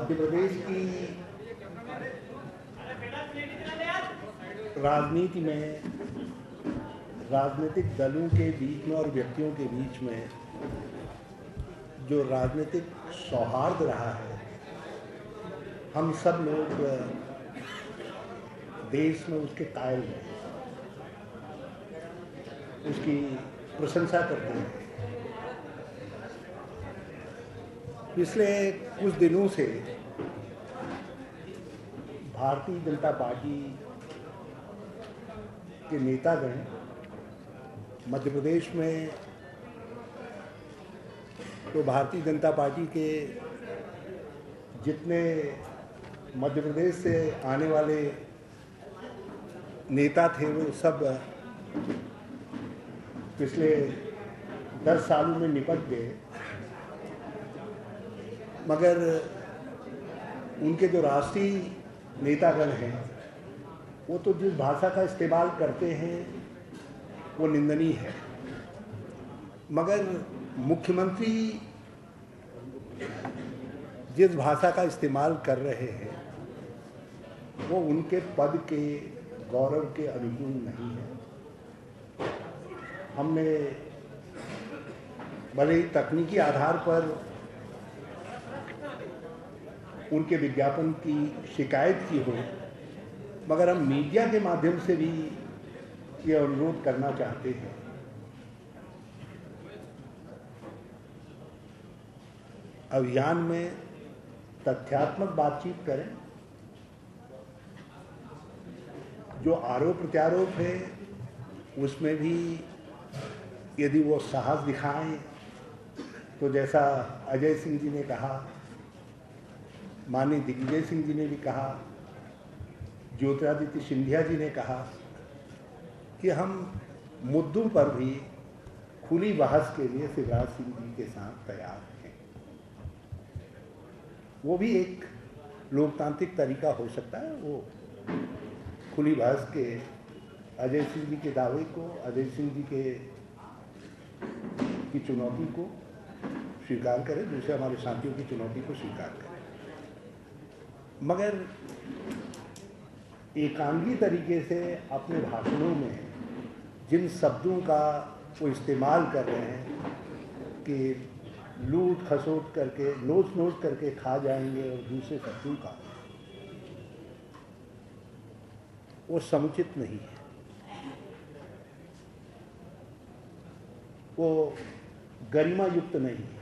मध्य प्रदेश की राजनीति में राजनीतिक दलों के बीच में और व्यक्तियों के बीच में जो राजनीतिक सौहार्द रहा है, हम सब लोग देश में उसके कायल हैं, उसकी प्रशंसा करते हैं। पिछले कुछ दिनों से भारतीय जनता पार्टी के नेतागण मध्य प्रदेश में तो भारतीय जनता पार्टी के जितने मध्य प्रदेश से आने वाले नेता थे वो सब पिछले 10 सालों में निपट गए, मगर उनके जो राष्ट्रीय नेतागण हैं वो तो जिस भाषा का इस्तेमाल करते हैं वो निंदनीय है। मगर मुख्यमंत्री जिस भाषा का इस्तेमाल कर रहे हैं वो उनके पद के गौरव के अनुकूल नहीं है। हमने भले ही तकनीकी आधार पर उनके विज्ञापन की शिकायत की हो, मगर हम मीडिया के माध्यम से भी ये अनुरोध करना चाहते हैं, अभियान में तथ्यात्मक बातचीत करें। जो आरोप प्रत्यारोप है उसमें भी यदि वो साहस दिखाएं तो जैसा अजय सिंह जी ने कहा, माननीय दिग्विजय सिंह जी ने भी कहा, ज्योतिरादित्य सिंधिया जी ने कहा कि हम मुद्दों पर भी खुली बहस के लिए शिवराज सिंह जी के साथ तैयार हैं। वो भी एक लोकतांत्रिक तरीका हो सकता है। वो खुली बहस के अजय सिंह जी के दावे को, अजय सिंह जी की चुनौती को स्वीकार करें, दूसरे हमारे साथियों की चुनौती को स्वीकार करें, मगर एकांगी तरीके से अपने भाषणों में जिन शब्दों का वो इस्तेमाल कर रहे हैं कि लूट खसोट करके नोच नोच करके खा जाएंगे और दूसरे शब्दों का, वो समुचित नहीं है। वो गरिमा युक्त नहीं है।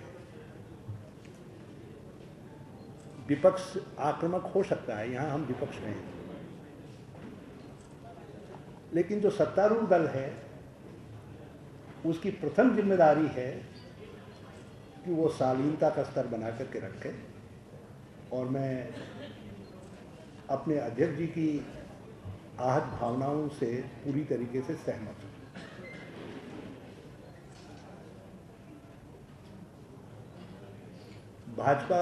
विपक्ष आक्रामक हो सकता है, यहाँ हम विपक्ष में हैं, लेकिन जो सत्तारूढ़ दल है उसकी प्रथम जिम्मेदारी है कि वो शालीनता का स्तर बना करके रखे। और मैं अपने अध्यक्ष जी की आहत भावनाओं से पूरी तरीके से सहमत हूँ। भाजपा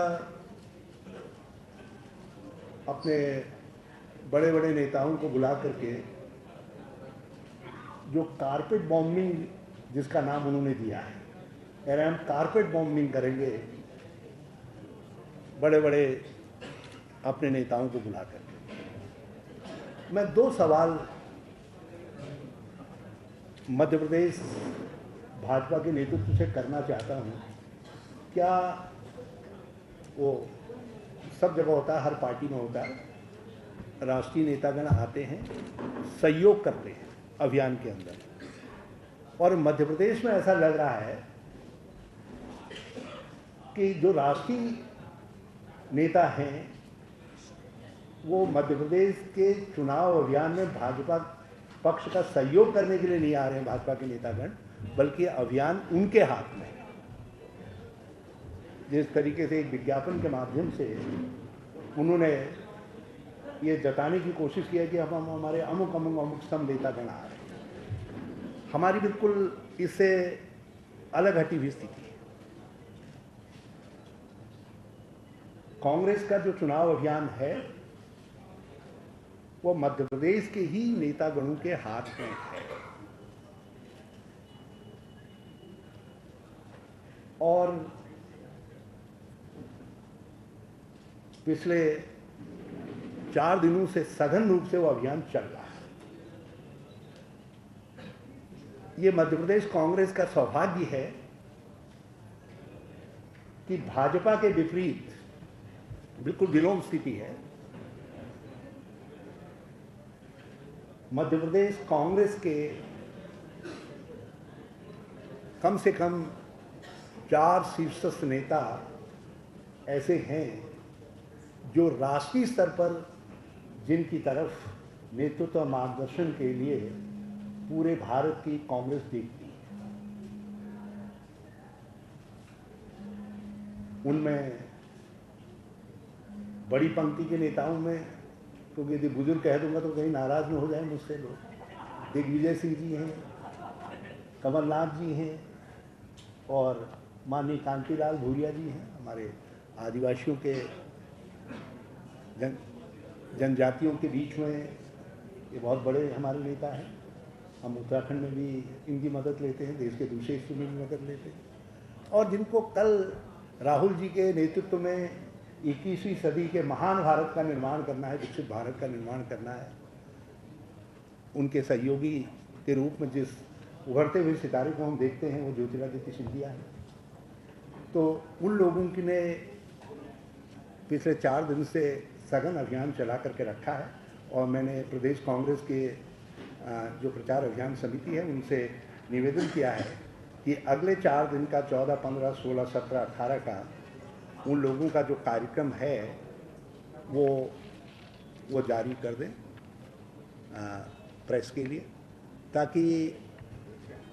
अपने बड़े बड़े नेताओं को बुला करके जो कारपेट बॉम्बिंग जिसका नाम उन्होंने दिया है, यानी हम कारपेट बॉम्बिंग करेंगे बड़े बड़े अपने नेताओं को बुला करके। मैं 2 सवाल मध्य प्रदेश भाजपा के नेतृत्व से करना चाहता हूँ। क्या वो सब जगह होता है, हर पार्टी में होता है, राष्ट्रीय नेतागण आते हैं, सहयोग करते हैं अभियान के अंदर, और मध्य प्रदेश में ऐसा लग रहा है कि जो राष्ट्रीय नेता हैं वो मध्य प्रदेश के चुनाव अभियान में भाजपा पक्ष का सहयोग करने के लिए नहीं आ रहे हैं, भाजपा के नेतागण, बल्कि अभियान उनके हाथ में है। जिस तरीके से एक विज्ञापन के माध्यम से उन्होंने ये जताने की कोशिश की है कि हम हमारे अमुक अमुक अमुक सम नेतागण आ रहे हैं, हमारी बिल्कुल इससे अलग हटी हुई स्थिति है। कांग्रेस का जो चुनाव अभियान है वो मध्य प्रदेश के ही नेतागणों के हाथ में है, और पिछले 4 दिनों से सघन रूप से वो अभियान चल रहा है। ये मध्य प्रदेश कांग्रेस का सौभाग्य है कि भाजपा के विपरीत बिल्कुल विलोम स्थिति है। मध्य प्रदेश कांग्रेस के कम से कम 4 शीर्षस्थ नेता ऐसे हैं जो राष्ट्रीय स्तर पर जिनकी तरफ नेतृत्व मार्गदर्शन के लिए पूरे भारत की कांग्रेस देखती है। उनमें बड़ी पंक्ति के नेताओं में, क्योंकि यदि बुजुर्ग कह दूंगा तो कहीं नाराज न हो जाए मुझसे लोग, दिग्विजय सिंह जी हैं, कमलनाथ जी हैं और माननीय कांतिलाल भूरिया जी हैं। हमारे आदिवासियों के जनजातियों के बीच में ये बहुत बड़े हमारे नेता हैं। हम उत्तराखंड में भी इनकी मदद लेते हैं, देश के दूसरे हिस्सों में भी मदद लेते हैं। और जिनको कल राहुल जी के नेतृत्व में 21वीं सदी के महान भारत का निर्माण करना है, विकसित भारत का निर्माण करना है, उनके सहयोगी के रूप में जिस उभरते हुए सितारे को हम देखते हैं वो ज्योतिरादित्य सिंधिया है। तो उन लोगों की ने पिछले 4 दिन से सघन अभियान चला करके रखा है और मैंने प्रदेश कांग्रेस के जो प्रचार अभियान समिति है उनसे निवेदन किया है कि अगले 4 दिन का 14, 15, 16, 17, 18 का उन लोगों का जो कार्यक्रम है वो जारी कर दें प्रेस के लिए, ताकि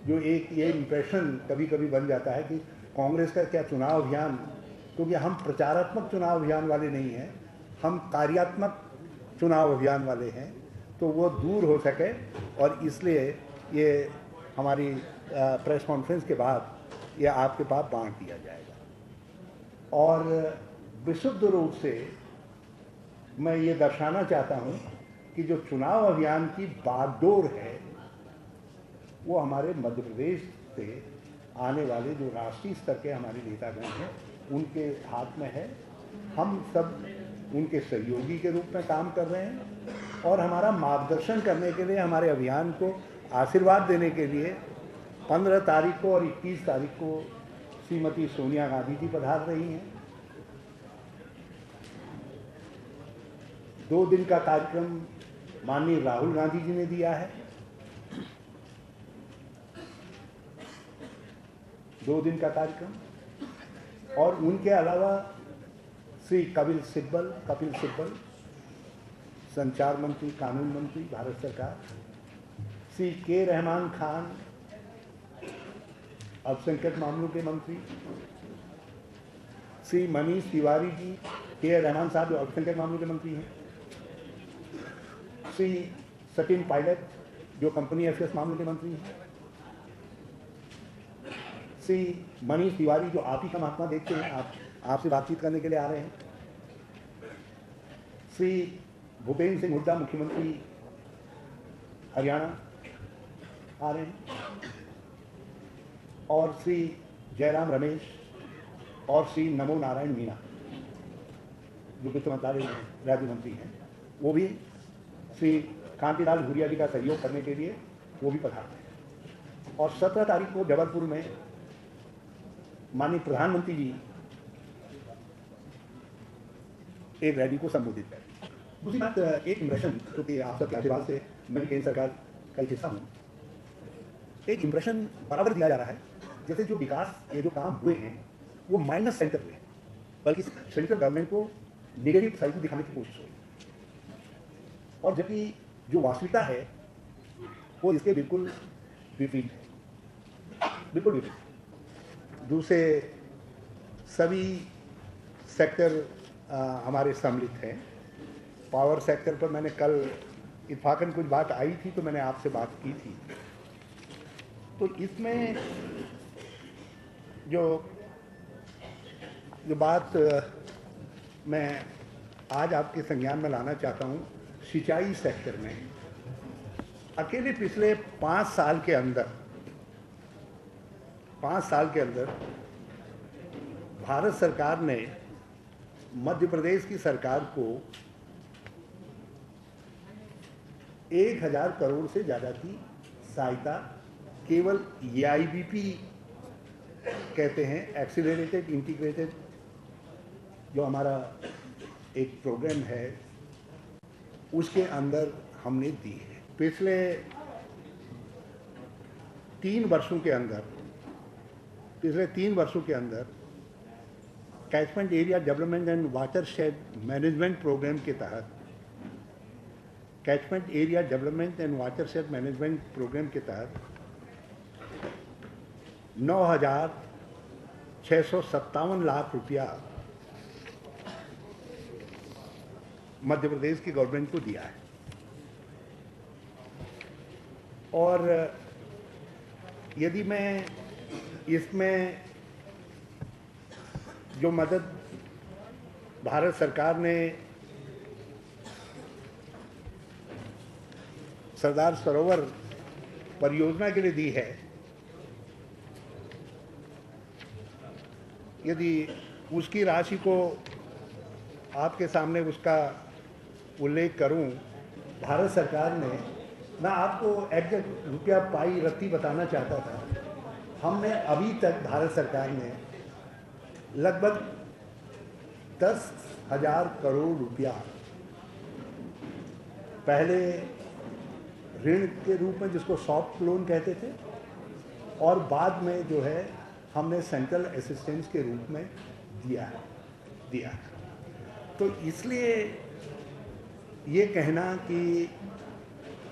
जो एक ये इम्प्रेशन कभी कभी बन जाता है कि कांग्रेस का क्या चुनाव अभियान, क्योंकि हम प्रचारात्मक चुनाव अभियान वाले नहीं हैं, हम कार्यात्मक चुनाव अभियान वाले हैं, तो वो दूर हो सके। और इसलिए ये हमारी प्रेस कॉन्फ्रेंस के बाद ये आपके पास बांट दिया जाएगा। और विशुद्ध रूप से मैं ये दर्शाना चाहता हूँ कि जो चुनाव अभियान की बागडोर है वो हमारे मध्य प्रदेश से आने वाले जो राष्ट्रीय स्तर के हमारे नेतागण हैं उनके हाथ में है। हम सब उनके सहयोगी के रूप में काम कर रहे हैं और हमारा मार्गदर्शन करने के लिए, हमारे अभियान को आशीर्वाद देने के लिए 15 तारीख को और 21 तारीख को श्रीमती सोनिया गांधी जी पधार रही हैं। 2 दिन का कार्यक्रम माननीय राहुल गांधी जी ने दिया है। 2 दिन का कार्यक्रम। और उनके अलावा श्री कपिल सिब्बल संचार मंत्री, कानून मंत्री भारत सरकार, श्री के रहमान खान अल्पसंख्यक मामलों के मंत्री, श्री मनीष तिवारी जी, के रहमान साहब जो अल्पसंख्यक मामलों के मंत्री हैं, श्री सचिन पायलट जो कंपनी अफेयर्स मामलों के मंत्री हैं, श्री मनीष तिवारी जो आप ही का महात्मा देखते हैं, आपसे बातचीत करने के लिए आ रहे हैं, श्री भूपेंद्र सिंह हुड्डा मुख्यमंत्री हरियाणा आ रहे हैं, और श्री जयराम रमेश और श्री नमो नारायण मीना जो वित्त मंत्रालय में राज्य मंत्री हैं, वो भी श्री कांतिलाल भूरिया जी का सहयोग करने के लिए वो भी पधारते हैं। और 17 तारीख को जबलपुर में माननीय प्रधानमंत्री जी एक रैली को संबोधित करें। दूसरी बात, एक इम्प्रेशन, क्योंकि आप सबके आशीर्वाद से मैं केंद्र सरकार का एक हिस्सा हूँ, एक इम्प्रेशन बराबर दिया जा रहा है जैसे जो विकास, ये जो काम हुए हैं वो माइनस सेंटर हुए, बल्कि सेंट्रल गवर्नमेंट को नेगेटिव साइड में दिखाने की कोशिश हुई। और जबकि जो वास्तविकता है वो इसके बिल्कुल विपरीत है, बिल्कुल विपरीत। दूसरे सभी सेक्टर हमारे सम्मिलित हैं। पावर सेक्टर पर मैंने कल इत्फाकन कुछ बात आई थी तो मैंने आपसे बात की थी। तो इसमें जो बात मैं आज आपके संज्ञान में लाना चाहता हूँ, सिंचाई सेक्टर में अकेले पिछले 5 साल के अंदर भारत सरकार ने मध्य प्रदेश की सरकार को 1000 करोड़ से ज़्यादा की सहायता केवल EIBP कहते हैं, एक्सीलरेटेड इंटीग्रेटेड जो हमारा एक प्रोग्राम है उसके अंदर हमने दी है। पिछले 3 वर्षों के अंदर catchment area development and watershed management programme के तहत catchment area development and watershed management programme के तहत 9,657 लाख रुपया मध्य प्रदेश की गवर्नमेंट को दिया है। और यदि मैं इसमें जो मदद भारत सरकार ने सरदार सरोवर परियोजना के लिए दी है, यदि उसकी राशि को आपके सामने उसका उल्लेख करूं, भारत सरकार ने, मैं आपको एग्जैक्ट रुपया पाई रत्ती बताना चाहता था। हमने अभी तक भारत सरकार ने लगभग 10,000 करोड़ रुपया पहले ऋण के रूप में, जिसको सॉफ्ट लोन कहते थे, और बाद में जो है हमने सेंट्रल असिस्टेंस के रूप में दिया है। तो इसलिए ये कहना कि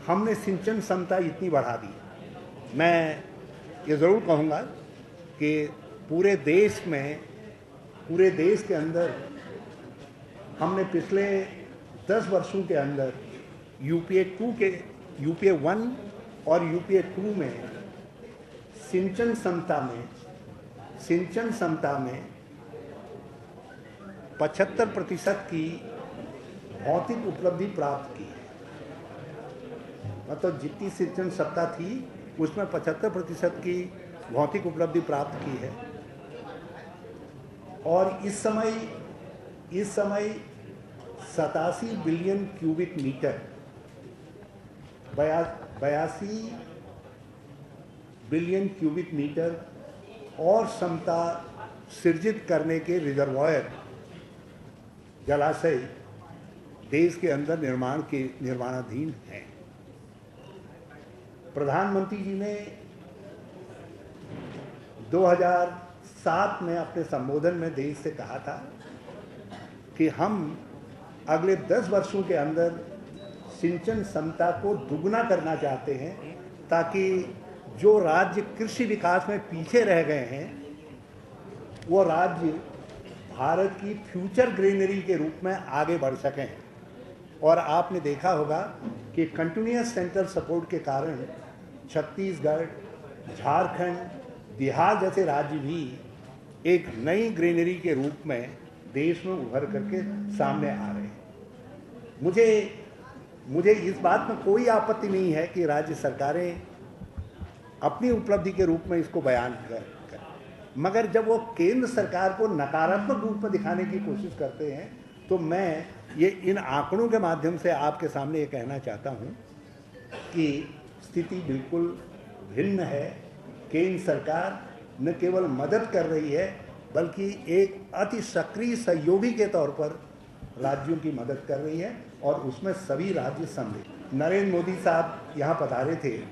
हमने सिंचन क्षमता इतनी बढ़ा दी, मैं ये ज़रूर कहूँगा कि पूरे देश के अंदर हमने पिछले 10 वर्षों के अंदर UPA 1 और UPA 2 में सिंचन क्षमता में 75% की भौतिक उपलब्धि प्राप्त की है। मतलब जितनी सिंचन क्षमता थी उसमें 75% की भौतिक उपलब्धि प्राप्त की है। और इस समय 87 billion cubic metre 82 billion cubic metre और क्षमता सृजित करने के रिजर्वायर जलाशय देश के अंदर निर्माणाधीन हैं। प्रधानमंत्री जी ने 2007 में अपने संबोधन में देश से कहा था कि हम अगले 10 वर्षों के अंदर सिंचन क्षमता को दुगना करना चाहते हैं, ताकि जो राज्य कृषि विकास में पीछे रह गए हैं वो राज्य भारत की फ्यूचर ग्रीनरी के रूप में आगे बढ़ सकें। और आपने देखा होगा कि कंटिन्यूअस सेंट्रल सपोर्ट के कारण छत्तीसगढ़, झारखंड, बिहार जैसे राज्य भी एक नई ग्रीनरी के रूप में देश में उभर करके सामने आ रहे हैं। मुझे इस बात में कोई आपत्ति नहीं है कि राज्य सरकारें अपनी उपलब्धि के रूप में इसको बयान कर, मगर जब वो केंद्र सरकार को नकारात्मक रूप में दिखाने की कोशिश करते हैं, तो मैं ये इन आंकड़ों के माध्यम से आपके सामने ये कहना चाहता हूँ कि स्थिति बिल्कुल भिन्न है। केंद्र सरकार न केवल मदद कर रही है, बल्कि एक अति सक्रिय सहयोगी के तौर पर राज्यों की मदद कर रही है, और उसमें सभी राज्य सम्मिलित। नरेंद्र मोदी साहब यहाँ पधारे थे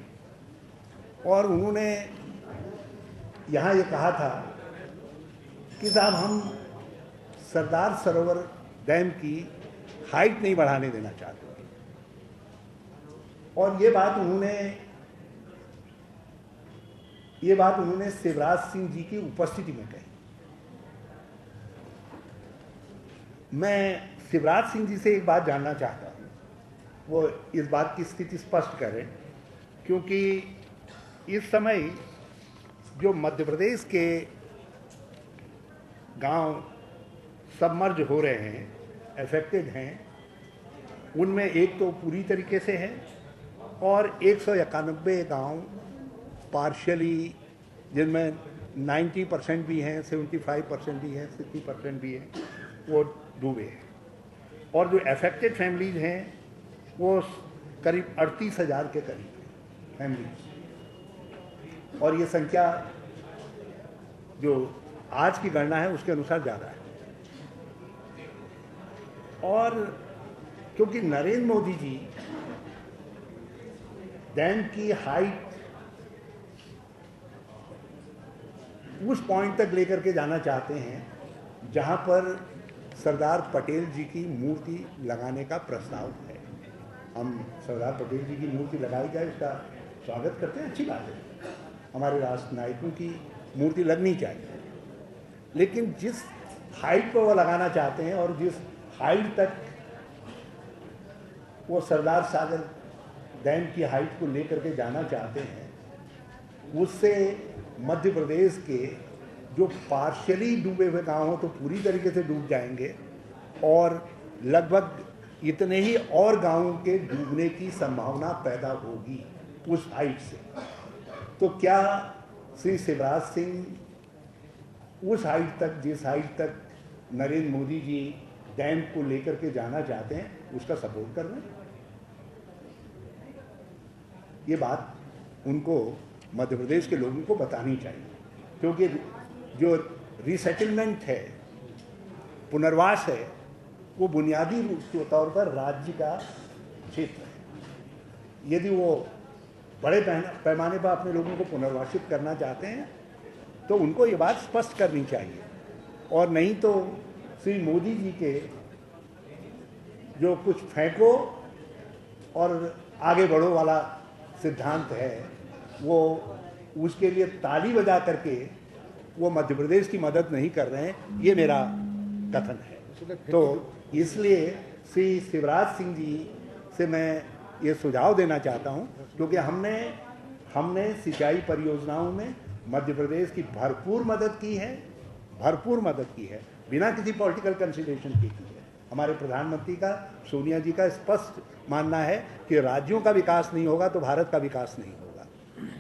और उन्होंने यहाँ ये कहा था कि साहब हम सरदार सरोवर डैम की हाइट नहीं बढ़ाने देना चाहते, और ये बात उन्होंने शिवराज सिंह जी की उपस्थिति में कही। मैं शिवराज सिंह जी से एक बात जानना चाहता हूँ, वो इस बात की स्थिति स्पष्ट करें, क्योंकि इस समय जो मध्य प्रदेश के गांव सबमर्ज हो रहे हैं, अफेक्टेड हैं, उनमें एक तो पूरी तरीके से है और 191 गांव पार्शियली, जिनमें 90% भी हैं, 75% भी हैं, 60% भी हैं, वो डूबे हैं और जो अफेक्टेड फैमिलीज हैं वो करीब 38,000 के करीब फैमिलीज, और ये संख्या जो आज की गणना है उसके अनुसार ज़्यादा है। और क्योंकि नरेंद्र मोदी जी डैम की हाइट उस पॉइंट तक लेकर के जाना चाहते हैं जहां पर सरदार पटेल जी की मूर्ति लगाने का प्रस्ताव है। हम सरदार पटेल जी की मूर्ति लगाई जाए इसका स्वागत करते हैं, अच्छी बात है, हमारे राष्ट्र नायकों की मूर्ति लगनी चाहिए, लेकिन जिस हाइट पर वो लगाना चाहते हैं और जिस हाइट तक वो सरदार सागर डैम की हाइट को लेकर के जाना चाहते हैं, उससे मध्य प्रदेश के जो पार्शियली डूबे हुए गांव हो तो पूरी तरीके से डूब जाएंगे और लगभग इतने ही और गांवों के डूबने की संभावना पैदा होगी उस हाइट से। तो क्या श्री शिवराज सिंह उस हाइट तक, जिस हाइट तक नरेंद्र मोदी जी डैम को लेकर के जाना चाहते हैं, उसका सपोर्ट कर रहे हैं? ये बात उनको मध्य प्रदेश के लोगों को बतानी चाहिए, क्योंकि जो रिसेटलमेंट है, पुनर्वास है, वो बुनियादी रूप के तौर पर राज्य का क्षेत्र है। यदि वो बड़े पैमाने पर अपने लोगों को पुनर्वासित करना चाहते हैं तो उनको ये बात स्पष्ट करनी चाहिए, और नहीं तो श्री मोदी जी के जो कुछ फेंको और आगे बढ़ो वाला सिद्धांत है, वो उसके लिए ताली बजा करके वो मध्य प्रदेश की मदद नहीं कर रहे हैं, ये मेरा कथन है। तो इसलिए श्री शिवराज सिंह जी से मैं ये सुझाव देना चाहता हूं, क्योंकि हमने सिंचाई परियोजनाओं में मध्य प्रदेश की भरपूर मदद की है, बिना किसी पॉलिटिकल कंसिडरेशन के की है। हमारे प्रधानमंत्री का, सोनिया जी का स्पष्ट मानना है कि राज्यों का विकास नहीं होगा तो भारत का विकास नहीं होगा।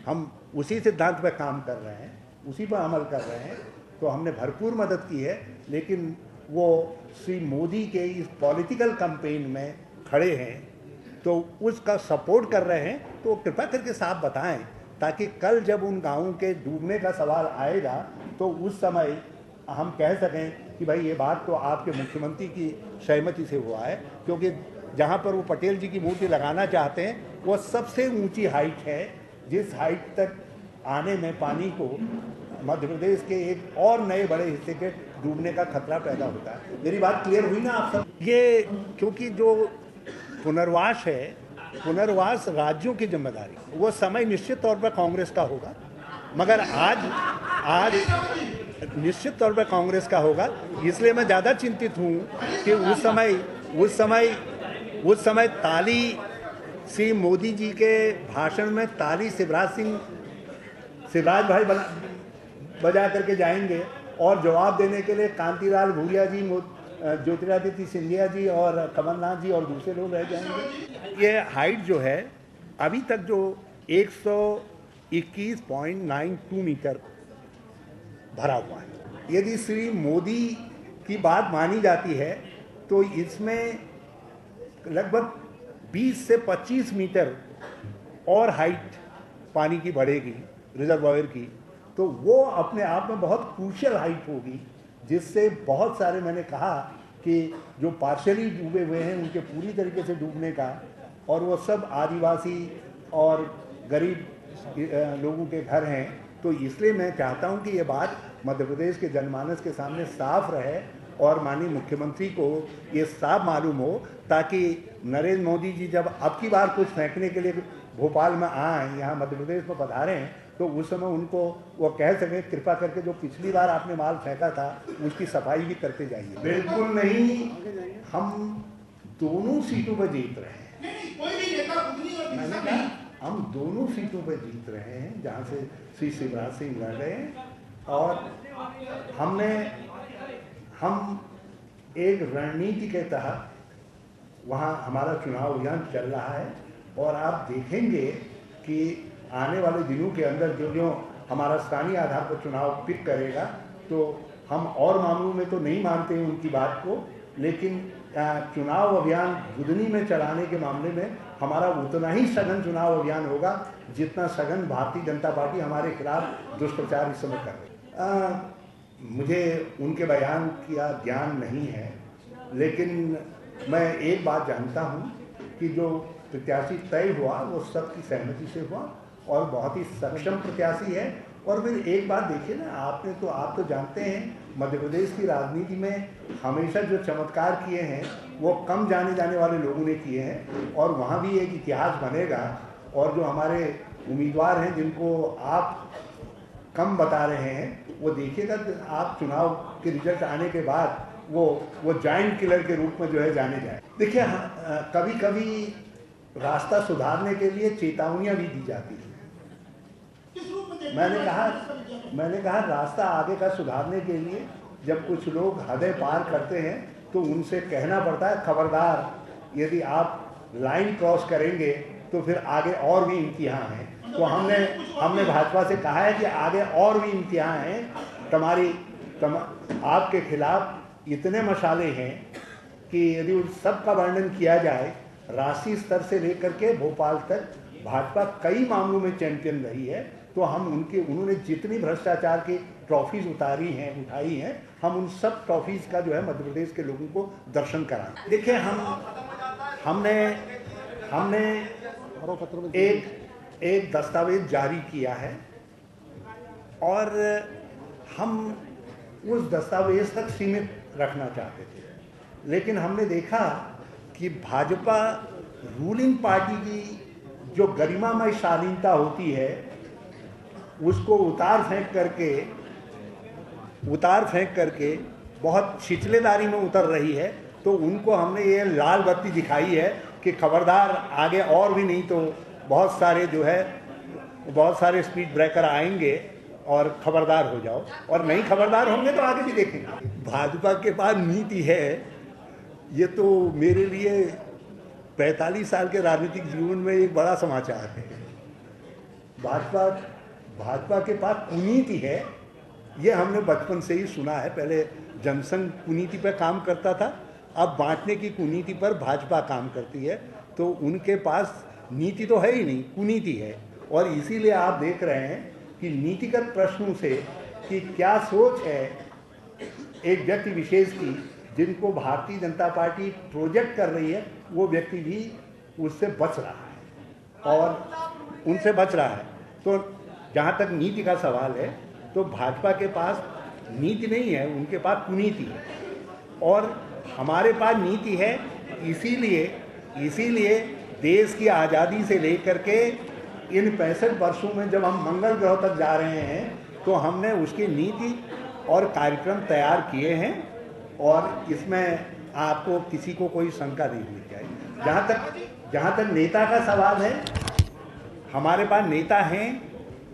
हम उसी सिद्धांत पर काम कर रहे हैं, उसी पर अमल कर रहे हैं, तो हमने भरपूर मदद की है, लेकिन वो श्री मोदी के इस पॉलिटिकल कैंपेन में खड़े हैं तो उसका सपोर्ट कर रहे हैं, तो कृपया करके साफ बताएं, ताकि कल जब उन गाँवों के डूबने का सवाल आएगा तो उस समय हम कह सकें कि भाई ये बात तो आपके मुख्यमंत्री की सहमति से हुआ है, क्योंकि जहाँ पर वो पटेल जी की मूर्ति लगाना चाहते हैं वो सबसे ऊंची हाइट है, जिस हाइट तक आने में पानी को मध्य प्रदेश के एक और नए बड़े हिस्से के डूबने का खतरा पैदा होता है। मेरी बात क्लियर हुई ना आप सब? ये क्योंकि जो पुनर्वास है, पुनर्वास राज्यों की जिम्मेदारी, वो समय निश्चित तौर पर कांग्रेस का होगा, मगर आज निश्चित तौर पर कांग्रेस का होगा। इसलिए मैं ज़्यादा चिंतित हूँ कि उस समय ताली श्री मोदी जी के भाषण में ताली शिवराज भाई बजा करके जाएंगे और जवाब देने के लिए कांतिलाल भूरिया जी, ज्योतिरादित्य सिंधिया जी और कमलनाथ जी और दूसरे लोग रह जाएंगे। ये हाइट जो है अभी तक जो 121.92 मीटर भरा हुआ है, यदि श्री मोदी की बात मानी जाती है तो इसमें लगभग 20 से 25 मीटर और हाइट पानी की बढ़ेगी रिजर्वायर की, तो वो अपने आप में बहुत क्रूशियल हाइट होगी, जिससे बहुत सारे, मैंने कहा कि जो पार्शियली डूबे हुए हैं उनके पूरी तरीके से डूबने का, और वो सब आदिवासी और गरीब लोगों के घर हैं। तो इसलिए मैं चाहता हूं कि ये बात मध्य प्रदेश के जनमानस के सामने साफ रहे और माननीय मुख्यमंत्री को ये साफ मालूम हो, ताकि नरेंद्र मोदी जी जब अब की बार कुछ फेंकने के लिए भोपाल में आए, यहाँ मध्य प्रदेश में पधारें, तो उस समय उनको वो कह सकें कृपा करके जो पिछली बार आपने माल फेंका था उसकी सफाई भी करते जाइए। बिल्कुल नहीं, हम दोनों सीटों पर जीत रहे हैं। मैंने कहा हम दोनों सीटों पर जीत रहे हैं जहाँ से श्री शिवराज सिंह लड़ रहे हैं, और हम एक रणनीति के तहत वहाँ हमारा चुनाव अभियान चल रहा है, और आप देखेंगे कि आने वाले दिनों के अंदर जो हमारा स्थानीय आधार पर चुनाव पिक करेगा, तो हम और मामलों में तो नहीं मानते हैं उनकी बात को, लेकिन चुनाव अभियान बुधनी में चलाने के मामले में हमारा उतना ही सघन चुनाव अभियान होगा जितना सघन भारतीय जनता पार्टी हमारे खिलाफ दुष्प्रचार इस समय कर रही है। मुझे उनके बयान का ज्ञान नहीं है, लेकिन मैं एक बात जानता हूँ कि जो प्रत्याशी तय हुआ वो सबकी सहमति से हुआ और बहुत ही सक्षम प्रत्याशी है। और फिर एक बात देखिए ना, आप तो जानते हैं मध्य प्रदेश की राजनीति में हमेशा जो चमत्कार किए हैं वो कम जाने जाने वाले लोगों ने किए हैं, और वहाँ भी एक इतिहास बनेगा। और जो हमारे उम्मीदवार हैं जिनको आप कम बता रहे हैं, वो देखिएगा आप चुनाव के रिजल्ट आने के बाद वो जायंट किलर के रूप में जो है जाने जाए। देखिए, कभी कभी रास्ता सुधारने के लिए चेतावनियाँ भी दी जाती हैं। मैंने कहा रास्ता आगे का सुधारने के लिए जब कुछ लोग हदें पार करते हैं तो उनसे कहना पड़ता है, खबरदार, यदि आप लाइन क्रॉस करेंगे तो फिर आगे और भी इम्तिहान हैं। तो हमने भाजपा से कहा है कि आगे और भी इम्तिहान हैं, आपके खिलाफ इतने मसाले हैं कि यदि उन सब का वर्णन किया जाए, राष्ट्रीय स्तर से लेकर के भोपाल तक भाजपा कई मामलों में चैंपियन रही है। तो हम उन्होंने जितनी भ्रष्टाचार की ट्रॉफीज उठाई हैं, हम उन सब ट्रॉफीज का जो है मध्य प्रदेश के लोगों को दर्शन कराएं। देखिए, हमने एक दस्तावेज जारी किया है और हम उस दस्तावेज तक सीमित रखना चाहते थे, लेकिन हमने देखा कि भाजपा रूलिंग पार्टी की जो गरिमामय शालीनता होती है उसको उतार फेंक करके बहुत छिछलेदारी में उतर रही है। तो उनको हमने ये लाल बत्ती दिखाई है कि खबरदार, आगे और भी नहीं तो बहुत सारे स्पीड ब्रेकर आएंगे और खबरदार हो जाओ, और नहीं खबरदार होंगे तो आगे भी देखेंगे। भाजपा के पास नीति है, ये तो मेरे लिए 45 साल के राजनीतिक जीवन में एक बड़ा समाचार है। भाजपा के पास कुनीति है, ये हमने बचपन से ही सुना है। पहले जनसंघ कुनीति पर काम करता था, अब बांटने की कुनीति पर भाजपा काम करती है। तो उनके पास नीति तो है ही नहीं, कुनीति है। और इसीलिए आप देख रहे हैं कि नीतिगत प्रश्नों से कि क्या सोच है एक व्यक्ति विशेष की, जिनको भारतीय जनता पार्टी प्रोजेक्ट कर रही है, वो व्यक्ति भी उससे बच रहा है और उनसे बच रहा है। तो जहाँ तक नीति का सवाल है, तो भाजपा के पास नीति नहीं है, उनके पास कुनीति है। और हमारे पास नीति है, इसीलिए देश की आज़ादी से लेकर के इन 65 वर्षों में जब हम मंगल ग्रह तक जा रहे हैं, तो हमने उसकी नीति और कार्यक्रम तैयार किए हैं, और इसमें आपको किसी को कोई शंका नहीं होनी चाहिए। जहाँ तक नेता का सवाल है, हमारे पास नेता हैं।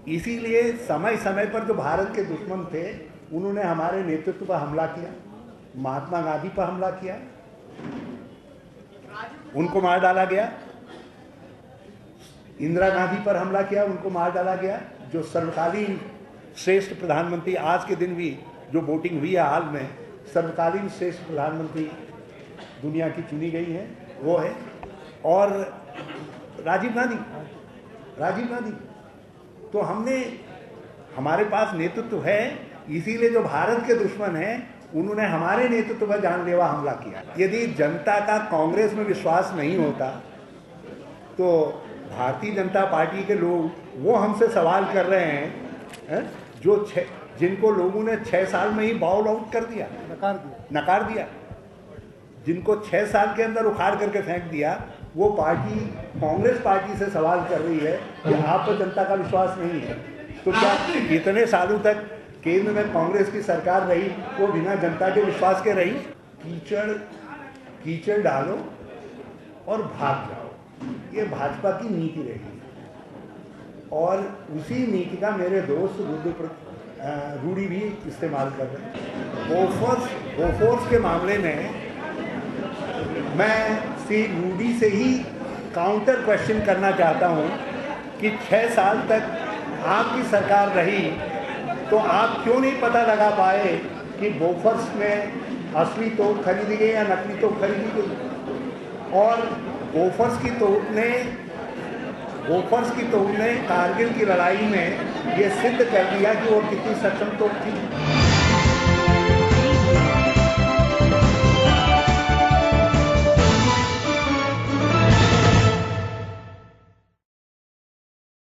इसीलिए समय समय पर जो भारत के दुश्मन थे, उन्होंने हमारे नेतृत्व पर हमला किया। महात्मा गांधी पर हमला किया, उनको मार डाला गया। इंदिरा गांधी पर हमला किया, उनको मार डाला गया। जो सर्वकालीन श्रेष्ठ प्रधानमंत्री, आज के दिन भी जो वोटिंग हुई है हाल में, सर्वकालीन श्रेष्ठ प्रधानमंत्री दुनिया की चुनी गई है, वो है। और राजीव गांधी। तो हमारे पास नेतृत्व है, इसीलिए जो भारत के दुश्मन हैं उन्होंने हमारे नेतृत्व पर जानलेवा हमला किया। यदि जनता का कांग्रेस में विश्वास नहीं होता तो भारतीय जनता पार्टी के लोग वो हमसे सवाल कर रहे हैं, जिनको लोगों ने 6 साल में ही बाउल आउट कर दिया, नकार दिया, जिनको 6 साल के अंदर उखाड़ करके फेंक दिया। वो पार्टी कांग्रेस पार्टी से सवाल कर रही है कि आप पर जनता का विश्वास नहीं है। तो क्या इतने सालों तक केंद्र में कांग्रेस की सरकार रही, वो बिना जनता के विश्वास के रही? कीचड़ डालो और भाग जाओ, ये भाजपा की नीति रही। और उसी नीति का मेरे दोस्त रूडी भी इस्तेमाल कर रहे हैं। बोफोर्स के मामले में मैं श्री रूडी से ही काउंटर क्वेश्चन करना चाहता हूं कि 6 साल तक आपकी सरकार रही, तो आप क्यों नहीं पता लगा पाए कि बोफर्स में असली तोप खरीदी गई या नकली तोप खरीदी गई, और बोफर्स की तोप ने कारगिल की लड़ाई में ये सिद्ध कर दिया कि वो कितनी सक्षम तोप थी।